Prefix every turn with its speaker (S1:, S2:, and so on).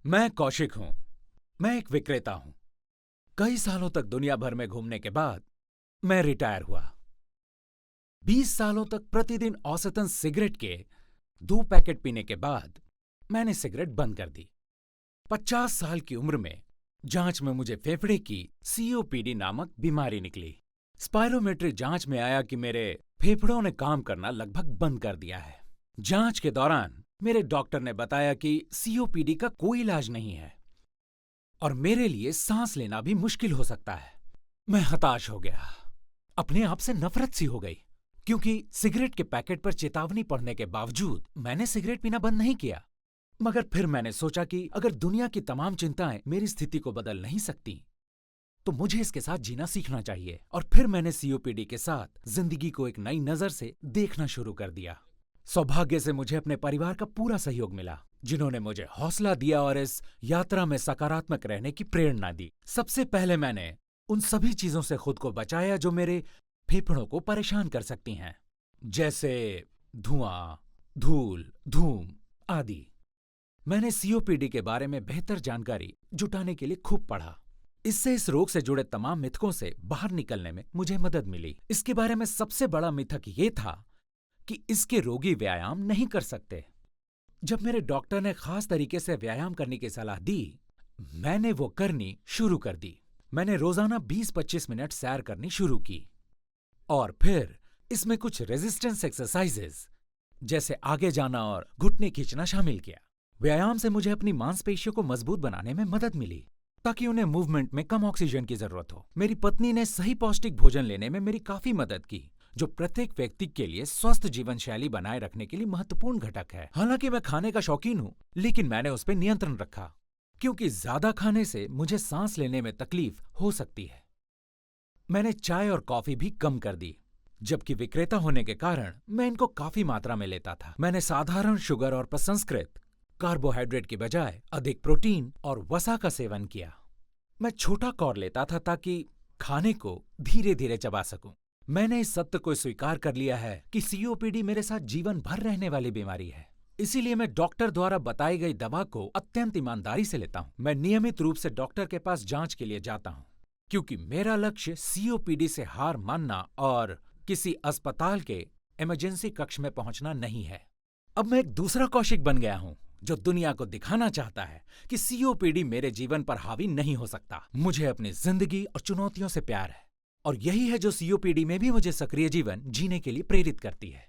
S1: मैं कौशिक हूं। मैं एक विक्रेता हूं। कई सालों तक दुनिया भर में घूमने के बाद मैं रिटायर हुआ। 20 सालों तक प्रतिदिन औसतन सिगरेट के 2 पैकेट पीने के बाद मैंने सिगरेट बंद कर दी। 50 साल की उम्र में जांच में मुझे फेफड़े की सीओपीडी नामक बीमारी निकली। स्पायरोमेट्री जांच में आया कि मेरे फेफड़ों ने काम करना लगभग बंद कर दिया है। जांच के दौरान मेरे डॉक्टर ने बताया कि सीओपीडी का कोई इलाज नहीं है और मेरे लिए सांस लेना भी मुश्किल हो सकता है। मैं हताश हो गया। अपने आप से नफरत सी हो गई, क्योंकि सिगरेट के पैकेट पर चेतावनी पढ़ने के बावजूद मैंने सिगरेट पीना बंद नहीं किया। मगर फिर मैंने सोचा कि अगर दुनिया की तमाम चिंताएं मेरी स्थिति को बदल नहीं सकती, तो मुझे इसके साथ जीना सीखना चाहिए। और फिर मैंने सीओपीडी के साथ जिंदगी को एक नई नजर से देखना शुरू कर दिया। सौभाग्य से मुझे अपने परिवार का पूरा सहयोग मिला, जिन्होंने मुझे हौसला दिया और इस यात्रा में सकारात्मक रहने की प्रेरणा दी। सबसे पहले मैंने उन सभी चीजों से खुद को बचाया जो मेरे फेफड़ों को परेशान कर सकती हैं, जैसे धुआं, धूल, धूम आदि। मैंने सीओपीडी के बारे में बेहतर जानकारी जुटाने के लिए खूब पढ़ा। इससे इस रोग से जुड़े तमाम मिथकों से बाहर निकलने में मुझे मदद मिली। इसके बारे में सबसे बड़ा मिथक ये था कि इसके रोगी व्यायाम नहीं कर सकते। जब मेरे डॉक्टर ने खास तरीके से व्यायाम करने की सलाह दी, मैंने वो करनी शुरू कर दी। मैंने रोजाना 20-25 मिनट सैर करनी शुरू की और फिर इसमें कुछ रेजिस्टेंस एक्सरसाइजेस जैसे आगे जाना और घुटने खींचना शामिल किया। व्यायाम से मुझे अपनी मांसपेशियों को मजबूत बनाने में मदद मिली, ताकि उन्हें मूवमेंट में कम ऑक्सीजन की जरूरत हो। मेरी पत्नी ने सही पौष्टिक भोजन लेने में मेरी काफी मदद की, जो प्रत्येक व्यक्ति के लिए स्वस्थ जीवन शैली बनाए रखने के लिए महत्वपूर्ण घटक है। हालांकि मैं खाने का शौकीन हूं, लेकिन मैंने उस पर नियंत्रण रखा, क्योंकि ज्यादा खाने से मुझे सांस लेने में तकलीफ हो सकती है। मैंने चाय और कॉफी भी कम कर दी, जबकि विक्रेता होने के कारण मैं इनको काफी मात्रा में लेता था। मैंने साधारण शुगर और प्रसंस्कृत कार्बोहाइड्रेट की बजाय अधिक प्रोटीन और वसा का सेवन किया। मैं छोटा कौर लेता था ताकि खाने को धीरे धीरे चबा सकूं। मैंने इस सत्य को स्वीकार कर लिया है कि सीओपीडी मेरे साथ जीवन भर रहने वाली बीमारी है। इसीलिए मैं डॉक्टर द्वारा बताई गई दवा को अत्यंत ईमानदारी से लेता हूं। मैं नियमित रूप से डॉक्टर के पास जांच के लिए जाता हूं, क्योंकि मेरा लक्ष्य सीओपीडी से हार मानना और किसी अस्पताल के इमरजेंसी कक्ष में पहुंचना नहीं है। अब मैं एक दूसरा कौशिक बन गया हूं, जो दुनिया को दिखाना चाहता है कि सीओपीडी मेरे जीवन पर हावी नहीं हो सकता। मुझे अपनी जिंदगी और चुनौतियों से प्यार है, और यही है जो सीओपीडी में भी मुझे सक्रिय जीवन जीने के लिए प्रेरित करती है।